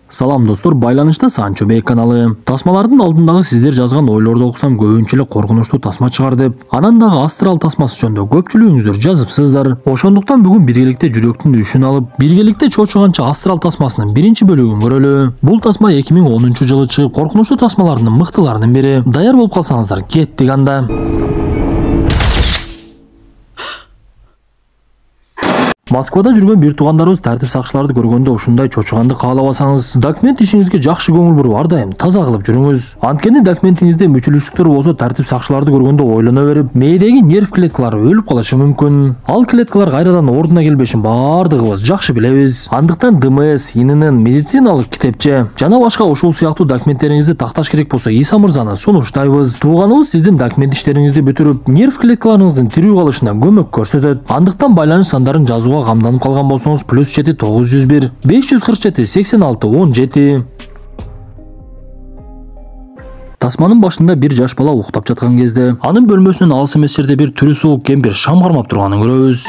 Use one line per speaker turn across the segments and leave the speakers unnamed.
Салам достор, байланышта Санчо Бей каналы. Тасмалардын алдындагы сиздер жазган ойлорду окусам көбүнчө коркунучтуу тасма чыгар деп, анан дагы астрал тасмасы жөнүндө көпчүлүгүңүздөр жазыпсыздар. Ошондуктан бүгүн биргеликте жүрөктүн үшүн алып, биргеликте чочуганча астрал тасмасынын биринчи бөлүгүн көрөлү. Бул тасма 2010-жылы чыгып, коркунучтуу тасмалардын мыктыларынын бири. Даяр болуп калсаңыздар, кеттик анда. Москвада жүргөн бир туугандарыбыз тартип сакчыларды көргөндө ушундай чочуганды каалабасаңыз, документ ишиңизге жакшы көңүл буруп ар дайым таза кылып жүрүңүз. Анткени документиңизде мүчүлүштүктөр болсо тартип сакчыларды көргөндө ойлоно берип, мээдеги нерв клеткалары өлүп калышы мүмкүн. Ал клеткалар кайрадан ордуна келбешин баардыгыбыз жакшы билебиз. Андыктан ДМС, ИНН, медициналык китепче жана башка ушул сыяктуу документтериңизди такташ керек болсо Иса мырзаны сунуштайбыз. Тууганыбыз сиздин документ иштериңизди бүтүрүп, нерв клеткаларыңыздын тирүү калышына көмөк көрсөтөт. Андыктан байланыш сандарын жазууга камданып калган болсоңуз +7 901 547 86 17. Тасманын башында бир жаш бала уктап жаткан кезде, анын бөлмөсүнөн алыс эмес жерде бир түрү суук кемпир шам кармап турганын көрөбүз.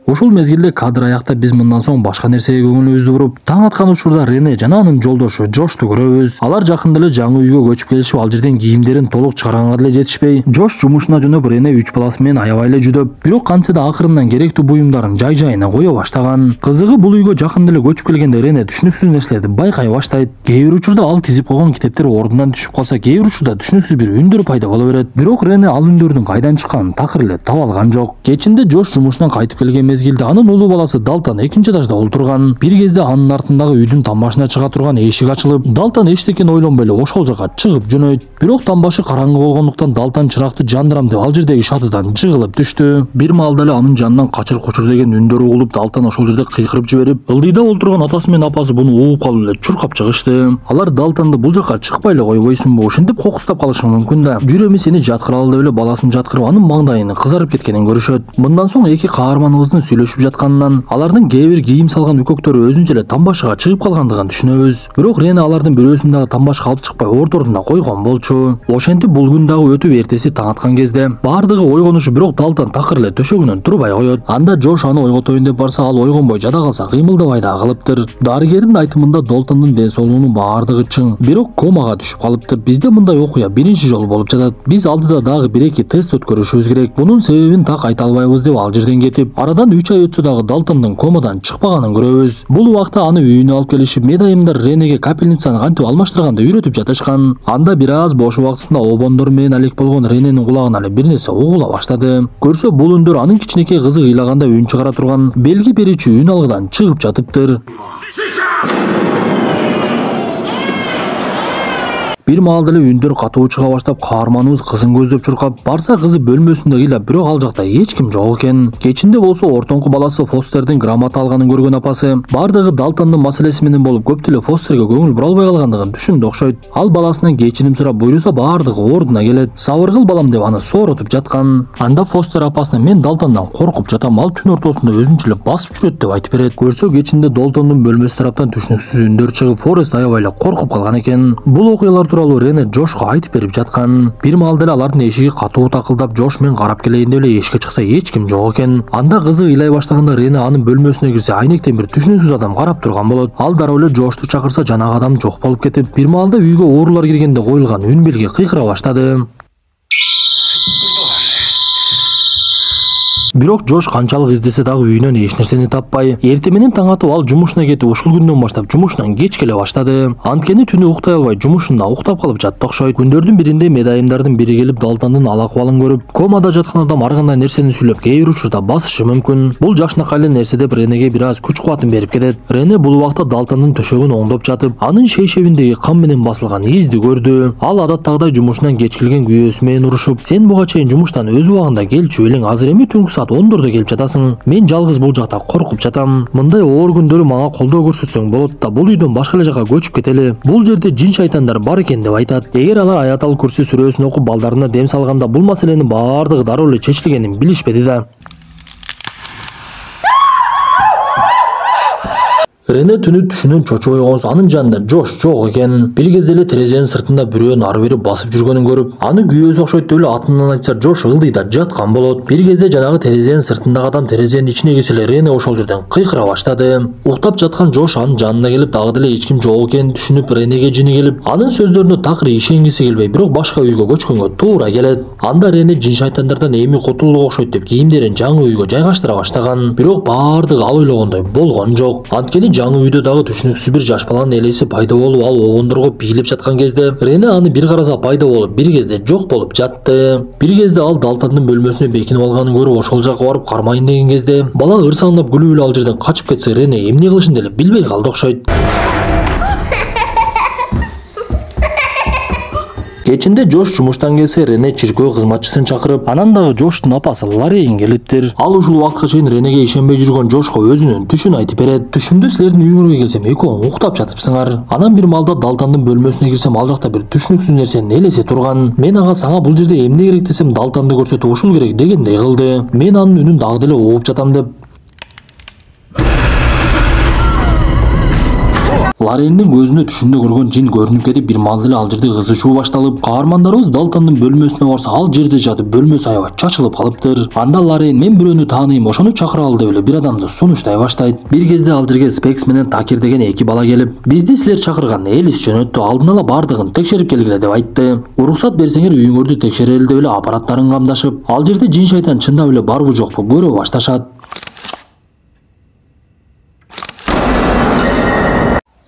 Ушул мезгилде кадр аякта биз мындан соң башка нерсеге көңүлүбүздү буруп, таң аткан учурда Рене жана анын жолдошу Джошту көрөбүз. Алар жакында эле жаңы үйгө көчүп келишип, ал жерден кийимдерин толук чыгарганга деле жетишпей, Джош жумушуна жөнөп, Рене 3 баласы менен аябай эле жүдөп, бирок кантсе да акырындан керектүү буюмдарын жай-жайына кое баштаган. Кызыгы бул үйгө жакында эле көчүп келгенде Рене түшүнүксүз нерселерди байкай баштайт. Кээ бир учурда ал тизип койгон китептер ордунан түшүп калса, кээ бир учурда түшүнүксүз бир үндөр пайда боло берет. Бирок Рене ал үндөрдүн кайдан чыкканын такыр эле таба алган жок. Кечинде Джош жумушунан кайтып келген мезгилде анын улуу баласы Далтон экинчи этажда отурган. Бир кезде анын артындагы үйдүн тамбашына чыга турган эшик ачылып, Далтон эчтекени ойлонбой эле ошол жака чыгып жөнөйт. Бирок тамбашы караңгы болгондуктан Далтон чыракты жандырам деп ал жердеги шатыдан жыгылып түштү. Бир маалда эле анын жанынан качыр-кучур деген үндөр угулуп, Далтон ошол жерде кыйкырып жиберип, ылдыйда отурган атасы менен апасы буну угуп калып эле чуркап чыгышты. Алар Далтонду бул жака чыкпай эле койбойсуңбу, ушинтип кокустап калышың мүмкүн да. Жүр эми сени жаткыралы деп эле баласын жаткырып, анын маңдайынын кызарып кеткенин көрүшөт. Мындан соң эки каарманыбыздын сүйлөшүп жатканынан, алардын кээ бир кийим салган үкөктөрү өзүнчө эле тамбашыга чыгып калгандыгын түшүнөбүз. Бирок Рене алардын бирөөсүн дагы тамбашка алып чыкпай ордордуна койгон болчу. Ошентип бул күн дагы өтүп, эртеси таң аткан кезде баардыгы ойгонушу, бирок Далтон такыр эле төшөгүнөн турбай коет. Анда Джош аны ойготоюн деп барса, ал ойгонбой жада калса кыймылдабай да калыптыр. Дарыгердин айтымында Далтондун ден соолугунун баардыгы чың, бирок комага түшүп калыптыр. Бизде мындай окуя биринчи жолу болуп жатат. Биз алдыда дагы 1-2 тест өткөрүшүбүз керек. Бунун себебин так айта албайбыз деп ал жерден кетип, арадан 3 ай өтсө дагы Далтондун комадан чыкпаганын көрөбүз. Бул убакта аны үйүнө алып келишип, медайымдар Ренеге капельницаны кантип алмаштырганды үйрөтүп жатышкан. Анда бир аз бош убактысында обондор менен алек болгон Рененин кулагына эле бир нерсе угула баштады. Көрсө бул үндөр анын кичинекей кызы ыйлаганда үн чыгара турган белги берүүчү үн алгыдан чыгып жатыптыр. Бир маалда эле үндөр катуу чыга баштап, каарманыбыз кызын көздөп чуркап, барса кызы бөлмөсүндө кыйлап, бирок ал жакта эч ким жок экен. Кечинде болсо ортоңку баласы Фостердин грамота алганын көргөн апасы бардыгы Далтондун маселеси менен болуп, көп деле Фостерге көңүл бура албай калгандыгын түшүндү окшойт. Ал баласынан кечирим сурап, буйруса бардыгы ордуна келет. Сабыр кыл балам деп аны сооротуп жаткан. Анда Фостер апасына мен Далтондон коркуп жатам, ал түн ортосунда өзүнчө эле басып жүрөт деп айтып берет. Көрсө кечинде Далтондун бөлмөсү тараптан түшүнүксүз үндөр чыгып, Форест аябай эле коркуп калган экен. Бул окуялар тууралуу Рене Джошко айтып берип жаткан. Бир маалда эле алардын эшиги катуу такылдап, Джош мен карап келейин деп эле эшикке чыкса эч ким жок экен. Анда кызы ыйлай баштаганда Рене анын бөлмөсүнө кирсе, айнектен бир түшүнүксүз адам карап турган болот. Ал дароо эле Джошту чакырса, жанагы адам жок болуп кетип, бир маалда үйгө оорулар киргенде коюлган үн белги кыйкыра баштады. Бирок Джош канчалык издесе дагы үйүнөн эч нерсени таппай, эртең менен таң атып ал жумушуна кетип, ушул күндөн баштап жумушунан кеч келе баштады. Анткени түнү уктай албай жумушунда уктап калып жатты окшойт. Күндөрдүн биринде медайымдардын бири келип Далтондун ал акыбалын көрүп, комада жаткан адам ар кандай нерсени сүйлөп, кээ бир учурда басышы мүмкүн. Бул жакшынакай эле нерсе деп Ренеге бир аз күч кубатын берип кетет. Рене бул убакта Далтондун төшөгүн оңдоп жатып, анын шейшебиндеги кан менен басылган изди көрдү. Ал адаттагыдай жумушунан кеч келген күйөөсү менен урушуп, сен буга чейин жумуштан өз убагында келчү элең, азыр эми түнкү саат 10дордо келип жатасың. Мен жалгыз бул жакта коркуп жатам. Мындай оор күндөрү мага колдоо көрсөтсөң болот да, бул үйдөн башка эле жака көчүп кетели. Бул жерде жин шайтандар бар экен деп айтат. Эгер алар Аятал Курси сүрөсүн окуп балдарына дем салганда, бул маселенин баардыгы дароо эле чечилгенин билишпеди да. Рене түнү түшүнөн чочуп ойгонсо анын жанында Жош жок экен. Бир кезде эле терезенин сыртында бирөөнүн ары бери басып жүргөнүн көрүп, аны күйөөсү окшойт деп эле атынан айтса Жош ылдыйда жаткан болот. Бир кезде жанагы терезенин сыртындагы адам терезенин ичине кирсе эле Рене ошол жерден кыйкыра баштады. Уктап жаткан Жош анын жанына келип дагы деле эч ким жок экенин түшүнүп Ренеге жини келип, анын сөздөрүнө такыр ишенгиси келбей, бирок башка үйгө көчкөнгө туура келет. Анда Рене жин шайтандардан эми кутулууга окшойт деп кийимдерин жаңы үйгө жайгаштыра баштаган. Бирок баардыгы ал ойлогондой болгон жок. Анткени жаңы үйдө дагы түшүнүксүз бир жаш баланын элеси пайда болуп, ал огондорго бийлеп жаткан кезде Рене аны бир караса пайда болуп, бир кезде жок болуп жатты. Бир кезде ал Далтондун бөлмөсүнө бекинип алганын көрүп, ошол жакка барып кармайын деген кезде бала ырсаңдап күлүп эле ал жерден качып кетсе, Рене эмне кылышын деле билбей калды окшойт. Кечинде Жош жумуштан келсе, Рене чиркөө кызматчысын чакырып, анан дагы Жоштун апасы Лорейн келиптир. Ал ушул убакытка чейин Ренеге ишенбей жүргөн Жошко өзүнүн түшүн айтып берет. Түшүмдө силердин үйүңөргө келсем, экөөң уктап жатыпсыңар. Анан бир маалда Далтондун бөлмөсүнө кирсем, ал жакта бир түшүнүксүз нерсенин элеси турган. Мен ага сага бул жерде эмне керек десем, Далтонду көрсөтүп ушул керек дегендей кылды. Мен анын үнүн дагы деле угуп жатам деп. Лорейндин көзүнө түшүндө көргөн жин көрүнүп кетип, бир маал эле ал жерде кызышуу башталып, каармандарыбыз Далтондун бөлмөсүнө барса, ал жерде жатып, бөлмөсү аябай чачылып калыптыр. Анда Лорейн мен бирөөнү тааныйм, ошону чакыра ал деп эле бир адамды сунуштай баштайт. Бир кезде ал жерге Спекс менен Такер деген эки бала келип, бизди силер чакырган Элис жөнөттү, алдын ала бардыгын текшерип келгиле деп айтты. Уруксат берсеңер үйүңөрдү текшерели деп эле аппараттарын камдашып, ал жерде жин шайтан чындап эле барбы жокпу көрө башташат.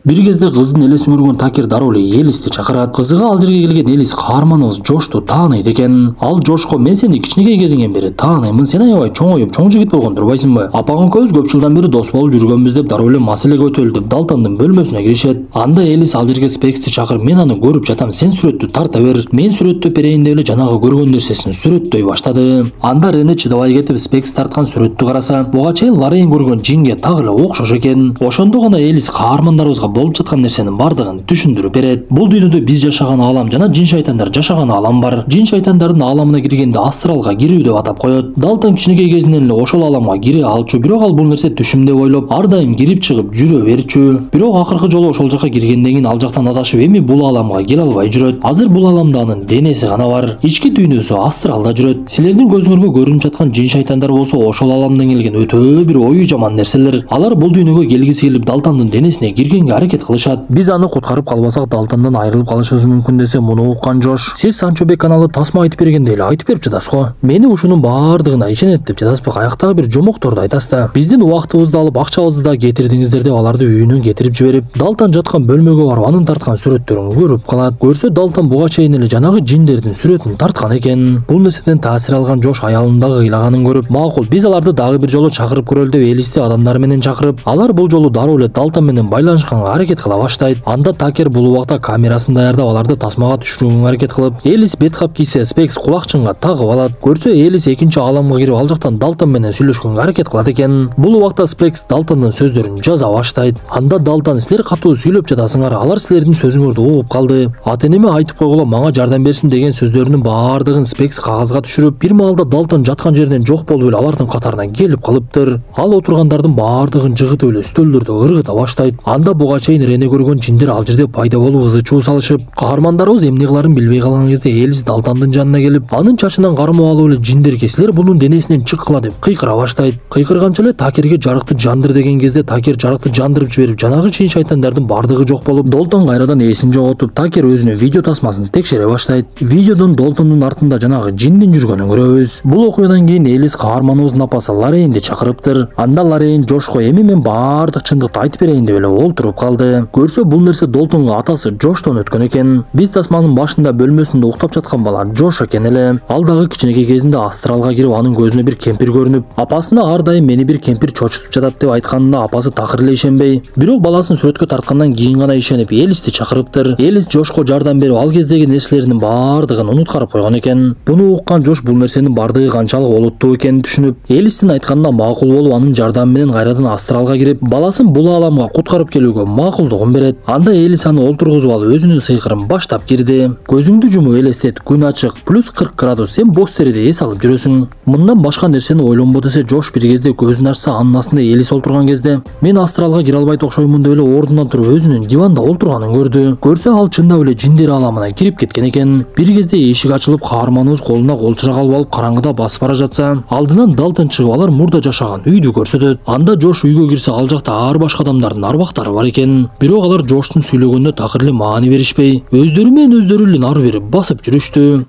Бир кезде кыздын элесин көргөн Такер дароо эле Элисти чакырат. Кызыга ал жерге келген Элис каарманыбыз Жошту тааныйт экен. Ал Жошко мен сени кичинекей кезиңен бери тааныймын, сен аябай чоңоюп, чоң жигит болгон турбайсыңбы? Апаң экөөбүз көп жылдан бери дос болуп жүргөнбүз деп дароо эле маселе көтөрүлүп Далтондун бөлмөсүнө киришет. Анда Элис ал жерге Спексти чакырып, мен аны көрүп жатам, сен сүрөттү тарта бер. Мен сүрөттөп берейин деп эле жанагы көргөн нерсесин сүрөттөй баштады. Анда Рене чыдабай кетип Спекс тарткан сүрөттү караса, буга чейин Лорейн көргөн жинге так эле окшош экен. Ошондо гана Элис каармандарыбызга болуп жаткан нерсенин бардыгын түшүндүрүп берет. Бул дүйнөдө биз жашаган аалам жана жин шайтандар жашаган аалам бар. Жин шайтандардын ааламына киргенде астралга кирүү деп атап коет. Далтон кичинекей кезинен эле ошол ааламга кире алчу, бирок ал бул нерсе түшүм деп ойлоп, ар дайым кирип чыгып жүрө берчү. Бирок акыркы жолу ошол жакка киргенден кийин ал жактан адашып, эми бул ааламга келе албай жүрөт. Азыр бул ааламда анын денеси гана бар. Ички дүйнөсү астралда жүрөт. Силердин көзүңөргө көрүнүп жаткан жин шайтандар болсо ошол ааламдан келген өтө бир ою жаман нерселер. Алар бул дүйнөгө келгиси келип Далтондун денесине киргенге аракет кылышат. Биз аны куткарып калбасак Далтондон айрылып калышыбыз мүмкүн десе, муну уккан Жош, сиз Санчо Бек каналы тасма айтып бергендей эле айтып берип жатасыз го. Мени ушунун баардыгына ишенет деп жатасызбы? Каяктагы бир жомокторду айтасыз да. Биздин убактыбызды алып, акчабызды да кетирдиңиздер деп аларды үйүнөн кетирип жиберип, Далтон жаткан бөлмөгө барып анын тарткан сүрөттөрүн көрүп калат. Көрсө Далтон буга чейин эле жанагы жиндердин сүрөтүн тарткан экен. Бул нерседен таасир алган Жош аялынын дагы ыйлаганын көрүп, макул, биз аларды дагы бир жолу чакырып көрөлү деп Элисти адамдары менен чакырып, алар бул жолу дароо эле Далтон менен байланышканга аракет кыла баштайт. Анда Такер бул убакта камерасын даярдап, аларды тасмага түшүрүүгө аракет кылып, Элис бет кап кийсе, Спекс кулакчынга тагып алат. Көрсө Элис экинчи ааламга кирип, ал жактан Далтон менен сүйлөшкөнгө аракет кылат экен. Бул убакта Спекс Далтондун сөздөрүн жаза баштайт. Анда Далтон, силер катуу сүйлөп жатасыңар, алар силердин сөзүңөрдү угуп калды. Ата-энеме айтып койгула, мага жардам берсин деген сөздөрүнүн баардыгын Спекс кагазга түшүрүп, бир маалда Далтон жаткан жеринен жок болуп эле алардын катарына келип калыптыр. Ал отургандардын баардыгын жыгытып эле стөлдөрдү ыргыта баштайт. Анда буга чейин Рене көргөн жиндер ал жерде пайда болуп ызы чуу салышып, каармандарыбыз эмне кыларын билбей калган кезде Элис Далтондун жанына келип, анын чачынан кармап алып эле жиндерге, силер бунун денесинен чыккыла деп кыйкыра баштайт. Кыйкырганча эле Такерге жарыкты жандыр деген кезде Такер жарыкты жандырып жиберип, жанагы жин шайтандардын бардыгы жок болуп, Далтон кайрадан эсин жоготуп, Такер өзүнүн видео тасмасын текшере баштайт. Видеодон Далтондун артында жанагы жиндин жүргөнүн көрөбүз. Бул окуядан кийин Элис каарманыбыздын апасы Лорейнди чакырыптыр. Анда Лорейн Жошко эми мен баардык чындыкты айтып берейин деп эле олтуруп калды. Көрсө бул нерсе Далтонго атасы Жоштон өткөн экен. Биз тасманын башында бөлмөсүндө уктап жаткан бала Жош экен эле. Ал дагы кичинекей кезинде астралга кирип, анын көзүнө бир кемпир көрүнүп, апасына ар дайым мени бир кемпир чочутуп жатат деп айтканында апасы такыр эле ишенбей, бирок баласын сүрөткө тарткандан кийин гана ишенип Элисти чакырыптыр. Элис Жошко жардам берип, ал кездеги нерселеринин баардыгын унуткарып койгон экен. Буну уккан Жош бул нерсенин бардыгы канчалык олуттуу экенин түшүнүп, Элистин айтканына макул болуп, анын жардамы менен кайрадан астралга кирип, баласын бул ааламга куткарып келүүгө макулдугун берет. Анда Элисаны олтургузуп алып өзүнүн сыйкырын баштап кирди. Көзүңдү жумуп элестет, күн ачык, плюс 40 градус, сен боз териде эс алып жүрөсүң. Мындан башка нерсени ойлонбо десе Джош бир кезде көзүн ачса анын астында Элис олтурган кезде мен астралга кире албайт окшоймун деп эле ордунан туруп өзүнүн диванда олтурганын көрдү. Көрсө ал чындап эле жиндер ааламына кирип кеткен экен. Бир кезде эшик ачылып каарманыбыз колуна кол чырак алып караңгыда басып бара жатса, алдынан Далтон чыгып алар мурда жашаган үйдү көрсөтөт. Анда Джош үйгө кирсе ал жакта ар башка адамдардын арбактары бар экен. Бирок алар Джоштун сүйлөгөнүнө такыр эле маани беришпей, өздөрү менен өздөрү эле ары бери басып жүрүштү.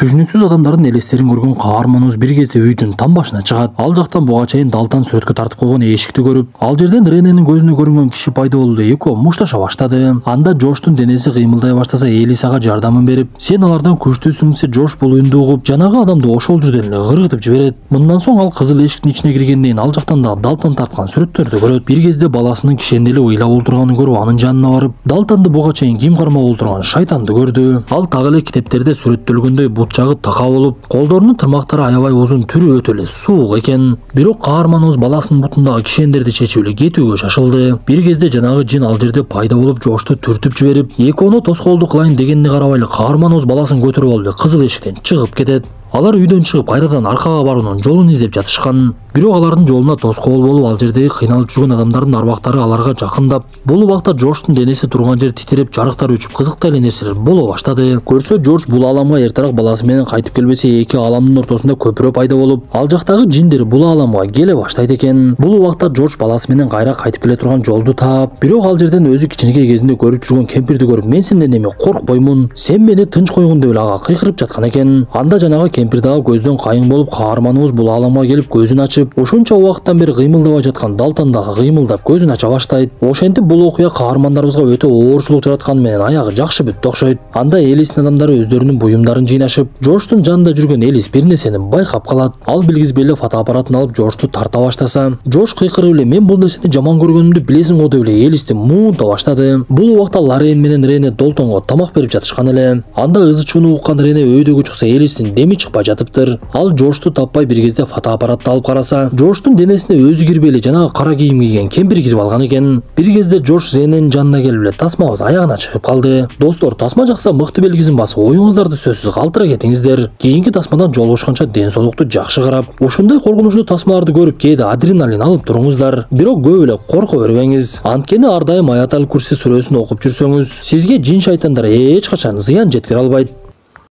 Түшүнүксүз адамдардын элестерин көргөн каарманыбыз бир кезде үйдүн там башына чыгат. Ал жактан буга чейин Далтон сүрөткө тартып койгон эшикти көрүп, ал жерден Рененин көзүнө көрүнгөн киши пайда болду. Экөө мушташа баштады. Анда Джоштун денеси кыймылдай баштаса, Элисага жардамын берип, сен алардан күчтүүсүң десе Джош бул үндү угуп, жанагы адамды ошол жерден эле кыргытып жиберет. Мындан соң ал кызыл эшиктин ичине киргенден ал жактан да Далтон тарткан сүрөттөрдү көрөт. Бир кезде баласынын кишенде эле ыйлап олтурганын көрүп, анын жанына барып, Далтонду буга чейин ким кармап олтурган шайтанды көрдү. Ал так эле китептерде сүрөттөлгөндөй бутчагы така болуп, колдорунун тырмактары аябай узун, түрү өтө эле суук экен. Бирок каарманыбыз баласынын бутундагы кишендерди чечип эле кетүүгө шашылды. Бир кезде жанагы жин ал жерде пайда болуп, Джошту түртүп жиберип, экөөнө тоскоолду кылайын дегенине карабай эле каарманыбыз баласын көтөрүп алып кызыл эшиктен чыгып кетет. Алар үйдөн чыгып кайрадан аркага баруунун жолун издеп жатышкан. Бирок алардын жолуна тоскоол болуп, ал жердеги кыйналып жүргөн адамдардын арбактары аларга жакындап, бул убакта Джоштун денеси турган жер титиреп, жарыктар өчүп, кызыктай эле нерселер боло баштады. Көрсө Джош бул ааламга эртераак баласы менен кайтып келбесе, эки ааламдын ортосунда көпүрө пайда болуп, ал жактагы жиндер бул ааламга келе баштайт экен. Бул убакта Джош баласы менен кайра кайтып келе турган жолду таап, бирок ал жерден өзү кичинекей кезинде көрүп жүргөн кемпирди көрүп, мен сенден эми коркпоймун, сен мени тынч койгун деп эле ага кыйкырып жаткан экен. Анда жанагы кемпир дагы көздөн кайың болуп, каарманыбыз бул ааламга келип көзүн ачып, ошончо убакыттан бери кыймылдабай жаткан Далтон дагы кыймылдап көзүн ача баштайт. Ошентип бул окуя каармандарыбызга өтө оорчулук жаратканы менен аягы жакшы бүттү окшойт. Анда Элистин адамдары өздөрүнүн буюмдарын жыйнашып, Джоштун жанында жүргөн Элис бир нерсени байкап калат. Ал билгизбей эле фотоаппаратын алып Джошту тарта баштаса, Джош кыйкырып эле мен бул нерсени жаман көргөнүмдү билесиң го деп эле Элисти муунта баштады. Бул убакта Лорен менен Рене Далтонго тамак берип жатышкан эле. Анда ызы чууну уккан Рене өйдөгө чыкса, Элистин деми чыкпай жатыптыр. Ал Джошту таппай бир кезде фотоаппаратты алып караса, Джоштун денесине өзү кирбей эле жанагы кара кийим кийген кемпир кирип алган экен. Бир кезде Джош Рененин жанына келип эле тасмабыз аягына чыгып калды. Достор, тасма жакса мыкты белгисин басып, оюңуздарды сөзсүз калтыра кетиңиздер. Кийинки тасмадан жолугушканча ден соолукту жакшы карап, ушундай коркунучтуу тасмаларды көрүп кээде адреналин алып туруңуздар. Бирок көп эле корко бербеңиз. Анткени ар дайым Аятал Курси сүрөсүн окуп жүрсөңүз, сизге жин шайтандар эч качан зыян жеткире албайт.